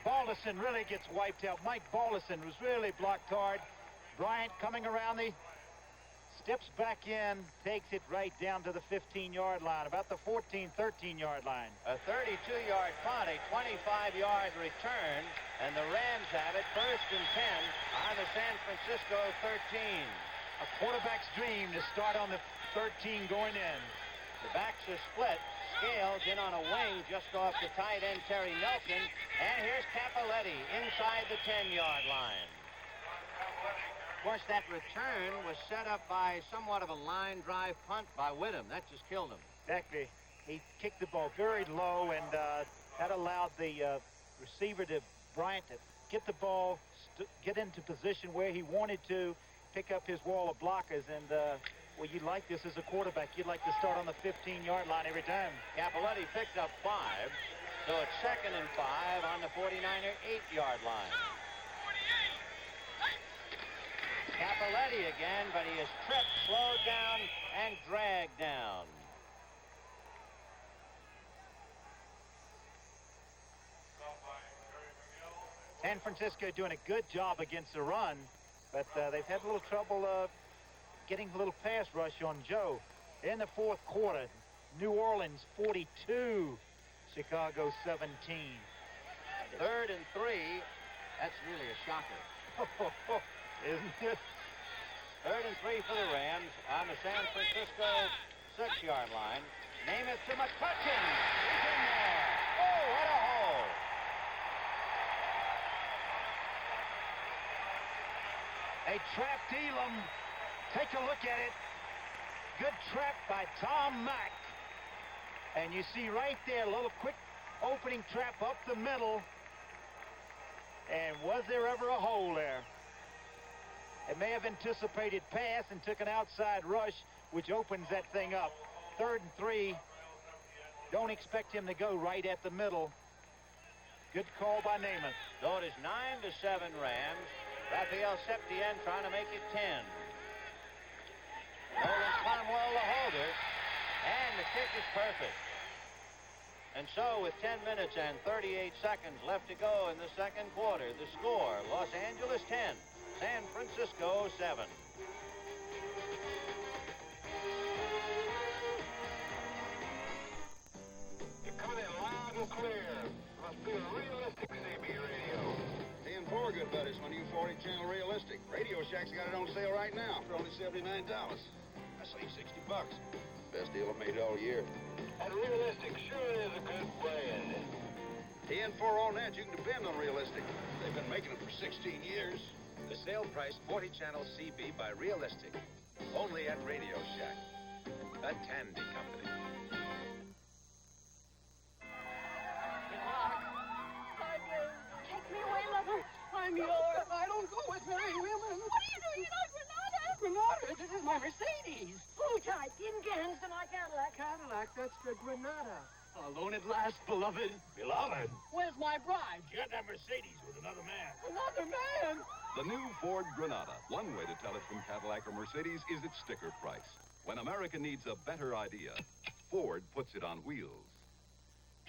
Baldwin really gets wiped out. Mike Baldwin was really blocked hard. Bryant coming around the... steps back in, takes it right down to the 15-yard line, about the 14, 13-yard line. A 32-yard punt, a 25-yard return, and the Rams have it 1st and 10 on the San Francisco 13. A quarterback's dream to start on the 13 going in. The backs are split. Scales in on a wing just off the tight end Terry Nelson, and here's Capoletti inside the 10-yard line. Of course, that return was set up by somewhat of a line drive punt by Whittam. That just killed him. Exactly. He kicked the ball very low, and that allowed the receiver to Bryant to get the ball, get into position where he wanted to, pick up his wall of blockers, and well, you'd like this as a quarterback. You'd like to start on the 15-yard line every time. Capoletti picked up 5, so it's 2nd and 5 on the 49er 8-yard line. Capoletti again, but he is tripped, slowed down, and dragged down. San Francisco doing a good job against the run, but they've had a little trouble getting a little pass rush on Joe. In the fourth quarter, New Orleans 42, Chicago 17. 3rd and 3. That's really a shocker. Isn't it? 3rd and 3 for the Rams on the San Francisco 6-yard line. Namath to McCutcheon. He's in there. Oh, what a hole. They trapped Elam. Take a look at it. Good trap by Tom Mack. And you see right there, a little quick opening trap up the middle. And was there ever a hole there? It may have anticipated pass and took an outside rush, which opens that thing up. 3rd and 3. Don't expect him to go right at the middle. Good call by Namath. So it is 9-7 Rams. Raphael Septien trying to make it 10. Nolan Conwell the holder. And the kick is perfect. And so with 10 minutes and 38 seconds left to go in the second quarter, the score, Los Angeles 10, San Francisco 7. You're coming in loud and clear. Must be a realistic CB radio. T&4 good buddies on U40 channel realistic. Radio Shack's got it on sale right now for only $79. I save $60. Best deal I've made all year. And realistic sure is a good brand. T&4 on that, you can depend on realistic. They've been making them for 16 years. The sale price 40-channel CB by Realistic. Only at Radio Shack. A Tandy company. Take me away, lover. I'm yours. I don't go with married women. What are you doing in our Granada? Granada? This is my Mercedes. Hold tight. Give gas to my Cadillac. Cadillac, that's the Granada. Alone at last, beloved. Beloved? Where's my bride? She got that Mercedes with another man. Another man? The new Ford Granada. One way to tell it from Cadillac or Mercedes is its sticker price. When America needs a better idea, Ford puts it on wheels.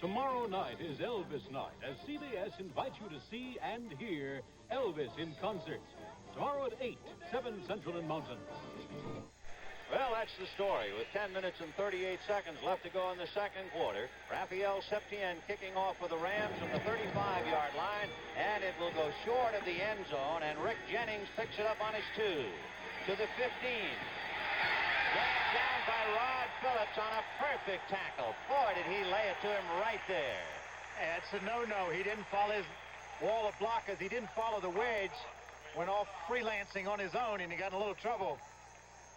Tomorrow night is Elvis night, as CBS invites you to see and hear Elvis in concert. Tomorrow at 8, 7 Central and Mountain. Well, that's the story. With 10 minutes and 38 seconds left to go in the second quarter, Raphael Septien kicking off for the Rams from the 35-yard line, and it will go short of the end zone, and Rick Jennings picks it up on his 2 to the 15. Grabbed down by Rod Phillips on a perfect tackle. Boy, did he lay it to him right there. It's a no-no. He didn't follow his wall of blockers. He didn't follow the wedge. Went off freelancing on his own, and he got in a little trouble.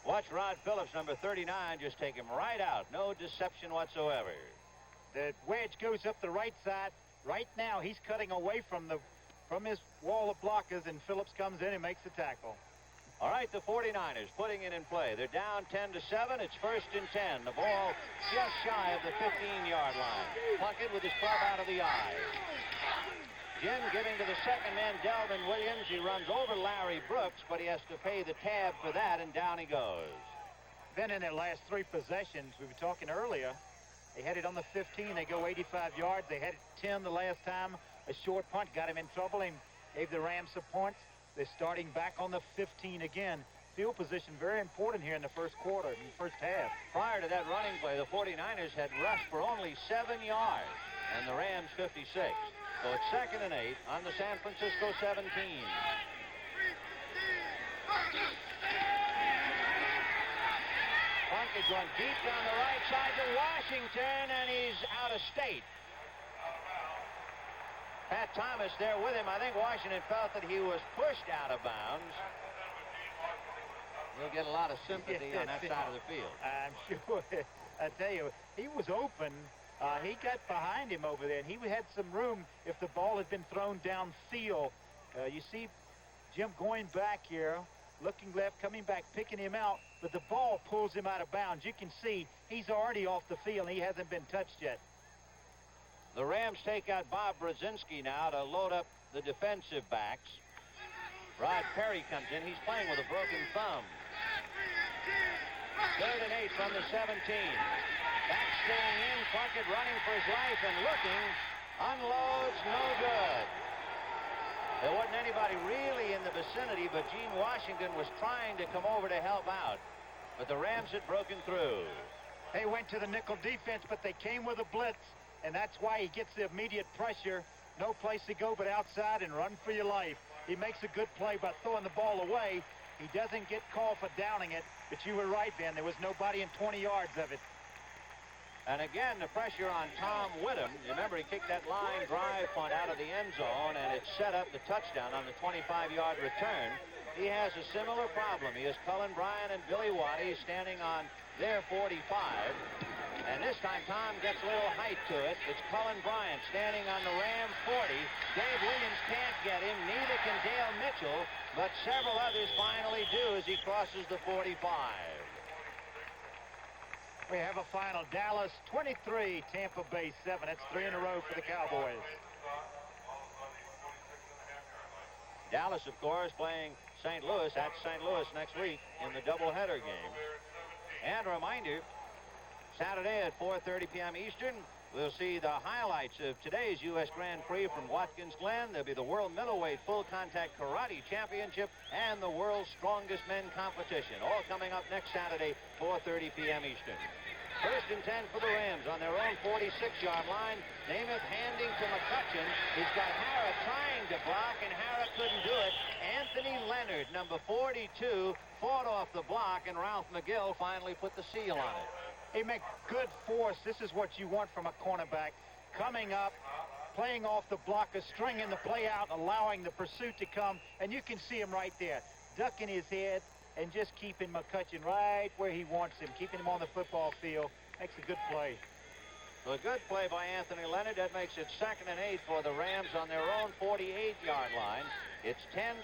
Watch Rod Phillips, number 39, just take him right out. No deception whatsoever. The wedge goes up the right side. Right now, he's cutting away from his wall of blockers, and Phillips comes in and makes the tackle. All right, the 49ers putting it in play. They're down 10-7. It's 1st and 10. The ball just shy of the 15-yard line. Plunkett with his club out of the eye. Jim giving to the second man, Delvin Williams. He runs over Larry Brooks, but he has to pay the tab for that, and down he goes. Then in their last 3 possessions, we were talking earlier, they had it on the 15. They go 85 yards. They had it 10 the last time. A short punt got him in trouble and gave the Rams some points. They're starting back on the 15 again. Field position very important here in the first quarter, in the first half. Prior to that running play, the 49ers had rushed for only 7 yards, and the Rams 56. So it's 2nd and 8 on the San Francisco 17. Plunkett going deep down the right side to Washington, and he's out of state. Pat Thomas there with him. I think Washington felt that he was pushed out of bounds. He'll get a lot of sympathy on that side of the field. I'm sure. I tell you, he was open. He got behind him over there, and he had some room if the ball had been thrown downfield. You see Jim going back here, looking left, coming back, picking him out, but the ball pulls him out of bounds. You can see he's already off the field, and he hasn't been touched yet. The Rams take out Bob Brzezinski now to load up the defensive backs. Rod Perry comes in. He's playing with a broken thumb. 3rd and 8 from the 17. Back staying in. Plunkett running for his life and looking. Unloads, no good. There wasn't anybody really in the vicinity, but Gene Washington was trying to come over to help out. But the Rams had broken through. They went to the nickel defense, but they came with a blitz, and that's why he gets the immediate pressure. No place to go but outside and run for your life. He makes a good play by throwing the ball away. He doesn't get called for downing it, but you were right, Ben. There was nobody in 20 yards of it. And again, the pressure on Tom Whittam. You remember he kicked that line drive punt out of the end zone, and it set up the touchdown on the 25-yard return. He has a similar problem. He has Cullen Bryant and Billy Waddy standing on their 45. And this time, Tom gets a little height to it. It's Cullen Bryant standing on the Ram 40. Dave Williams can't get him. Neither can Dale Mitchell. But several others finally do as he crosses the 45. We have a final. Dallas 23, Tampa Bay 7. That's 3 in a row for the Cowboys. Dallas, of course, playing St. Louis at St. Louis next week in the doubleheader game. And a reminder, Saturday at 4:30 p.m. Eastern, we'll see the highlights of today's U.S. Grand Prix from Watkins Glen. There'll be the World Middleweight Full Contact Karate Championship and the World's Strongest Men Competition, all coming up next Saturday, 4:30 p.m. Eastern. First and 10 for the Rams on their own 46-yard line. Namath handing to McCutcheon. He's got Hara trying to block, and Hara couldn't do it. Anthony Leonard, number 42, fought off the block, and Ralph McGill finally put the seal on it. He makes good force. This is what you want from a cornerback. Coming up, playing off the blocker, stringing the play out, allowing the pursuit to come. And you can see him right there, ducking his head and just keeping McCutcheon right where he wants him, keeping him on the football field. Makes a good play. So a good play by Anthony Leonard. That makes it 2nd and 8 for the Rams on their own 48-yard line. It's 10-7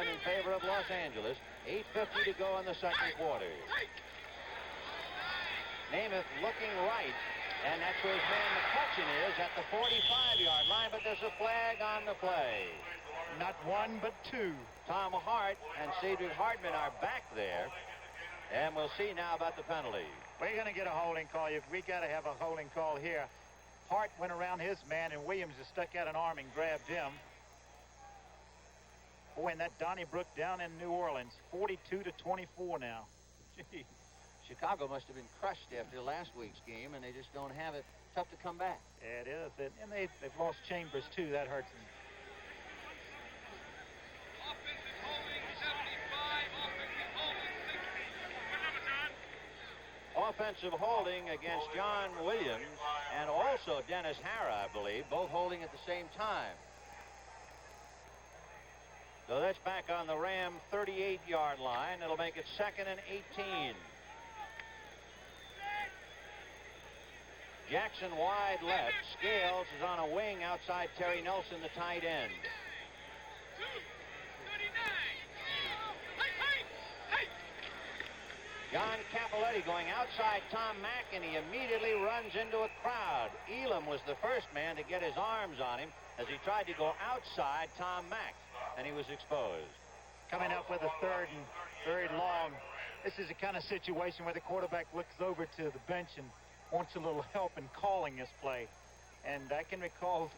in favor of Los Angeles. 8:50 to go in the second quarter. Namath looking right, and that's where his man McCutcheon is at the 45-yard line, but there's a flag on the play. Not one, but two. Tom Hart and Cedric Hartman are back there, and we'll see now about the penalty. We're going to get a holding call. We got to have a holding call here. Hart went around his man, and Williams just stuck out an arm and grabbed him. Boy, and that Donnybrook down in New Orleans, 42-24 now. Gee. Chicago must have been crushed after last week's game, and they just don't have it. Tough to come back. Yeah, it is. And they've lost Chambers, too. That hurts them. Offensive holding against John Williams and also Dennis Hara, I believe, both holding at the same time. So that's back on the Ram 38-yard line. It'll make it 2nd and 18. Jackson wide left. Scales is on a wing outside Terry Nelson, the tight end. John Capoletti going outside Tom Mack, and he immediately runs into a crowd. Elam was the first man to get his arms on him as he tried to go outside Tom Mack, and he was exposed. Coming up with a 3rd and very long. This is the kind of situation where the quarterback looks over to the bench and wants a little help in calling this play. And I can recall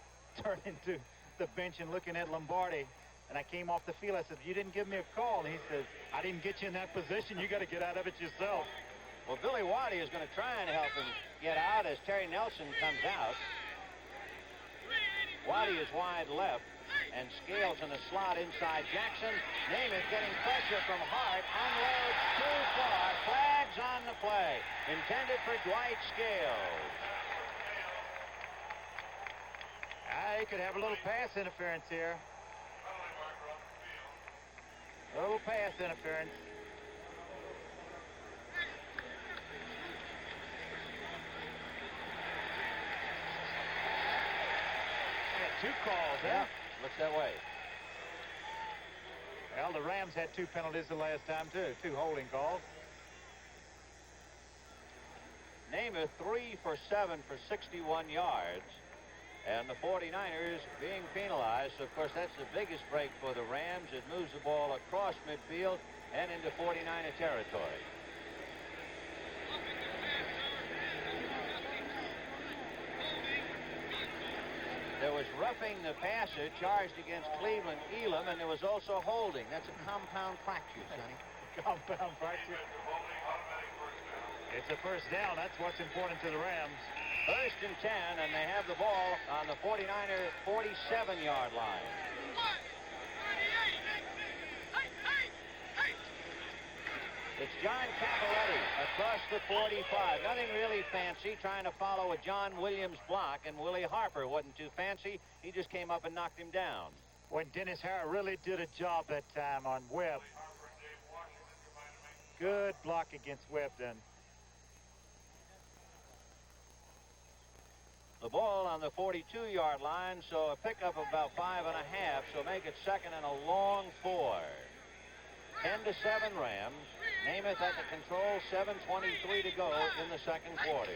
turning to the bench and looking at Lombardi. And I came off the field. I said, "You didn't give me a call." And he says, "I didn't get you in that position. You got to get out of it yourself." Well, Billy Waddy is going to try and help him get out as Terry Nelson comes out. Waddy is wide left, and Scales in the slot inside Jackson. Namath getting pressure from Hart. Unloads too far. Flags on the play. Intended for Dwight Scales. He could have a little pass interference here. A little pass interference. Two calls, huh? Looks that way. Well, the Rams had 2 penalties the last time, too. 2 holding calls. Namath 3 for 7 for 61 yards. And the 49ers being penalized. So, of course, that's the biggest break for the Rams. It moves the ball across midfield and into 49er territory. There was roughing the passer charged against Cleveland Elam, and there was also holding. That's a compound fracture, Sonny. Compound fracture. It's a first down. That's what's important to the Rams. 1st and 10, and they have the ball on the 49er 47-yard line. It's John Capoletti across the 45. Nothing really fancy, trying to follow a John Williams block, and Willie Harper wasn't too fancy. He just came up and knocked him down. When Dennis Harrah really did a job that time on Webb. Good block against Webb then. The ball on the 42-yard line, so a pickup of about 5.5, so make it 2nd and a long 4. 10-7 Rams. Namath at the control, 7:23 to go in the 2nd quarter.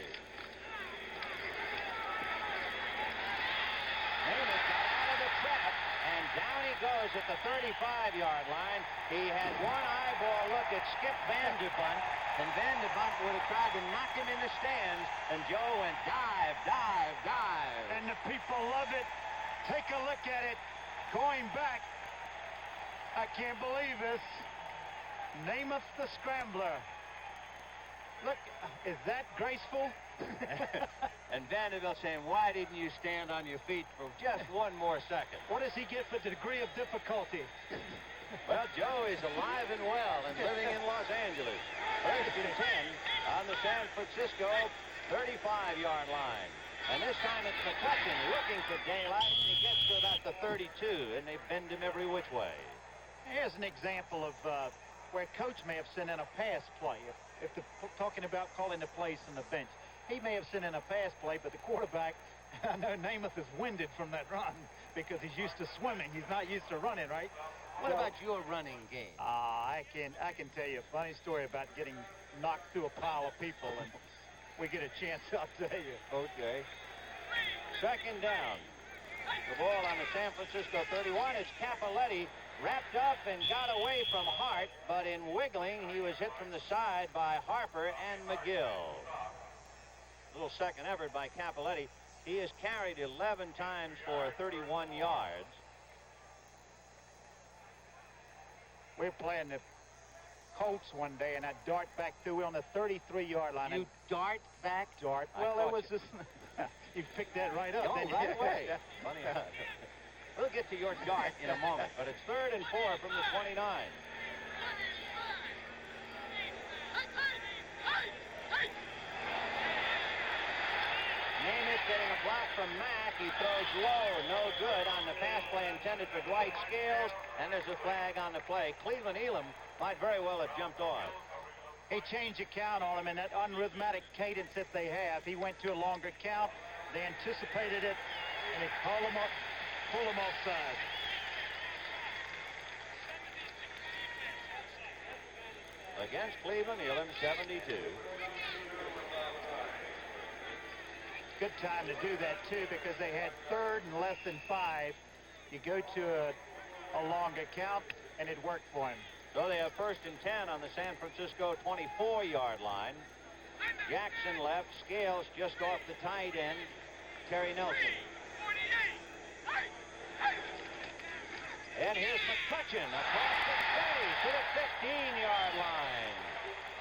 Namath got out of the trap, and down he goes at the 35-yard line. He had one eyeball look at Skip Vanderbunt, and Vanderbunt would have tried to knock him in the stands, and Joe went dive, dive, dive. And the people love it. Take a look at it. Going back. I can't believe this. Namath the Scrambler. Look, is that graceful? And Vanderbilt saying, why didn't you stand on your feet for just one more second? What does he get for the degree of difficulty? Well, Joe is alive and well and living in Los Angeles. 1st and 10 on the San Francisco 35-yard line. And this time it's McCutcheon looking for daylight. He gets to about the 32, and they bend him every which way. Here's an example of where coach may have sent in a pass play. If talking about calling the plays from the bench, he may have sent in a pass play, but the quarterback, I know Namath is winded from that run because he's used to swimming. He's not used to running, right? What about your running game? I can tell you a funny story about getting knocked through a pile of people, and we get a chance, I'll tell you. Okay. 2nd down. The ball on the San Francisco 31. It's Capoletti. Wrapped up and got away from Hart, but in wiggling, he was hit from the side by Harper and McGill. Little second effort by Capoletti. He has carried 11 times for 31 yards. We were playing the Colts one day, and I dart back through on the 33-yard line. You dart back? Dart. Well, it was just... You picked that right up. Oh, right away. Funny enough. We'll get to your dart in a moment, but it's 3rd and 4 from the 29. Namath getting a block from Mack. He throws low, no good on the pass play intended for Dwight Scales, and there's a flag on the play. Cleveland Elam might very well have jumped off. He changed the count on him in that unrhythmic cadence that they have. He went to a longer count. They anticipated it, and he called him up. Pull him offside. Against Cleveland, Elam 72. Good time to do that, too, because they had 3rd and less than 5. You go to a longer count, and it worked for him. So they have 1st and 10 on the San Francisco 24-yard line. Jackson left. Scales just off the tight end. Terry Nelson. And here's McCutcheon across the 30 to the 15-yard line.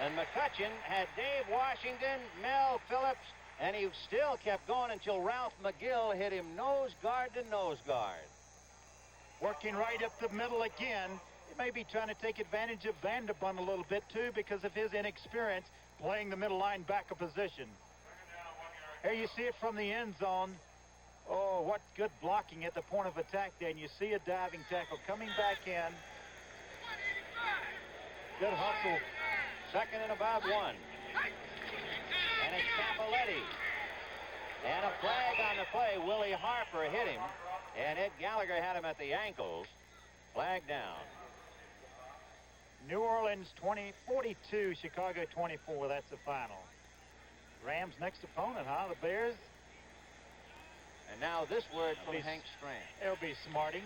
And McCutcheon had Dave Washington, Mel Phillips, and he still kept going until Ralph McGill hit him nose guard to nose guard. Working right up the middle again. He may be trying to take advantage of Vanderbunt a little bit, too, because of his inexperience playing the middle linebacker position. Here you see it from the end zone. Oh, what good blocking at the point of attack there. And you see a diving tackle coming back in. Good hustle. 2nd and about 1. And it's Capoletti. And a flag on the play. Willie Harper hit him. And Ed Gallagher had him at the ankles. Flag down. New Orleans 42, Chicago 24. That's the final. Rams' next opponent, huh? The Bears. And now this word from Hank Strand. It'll be smarting.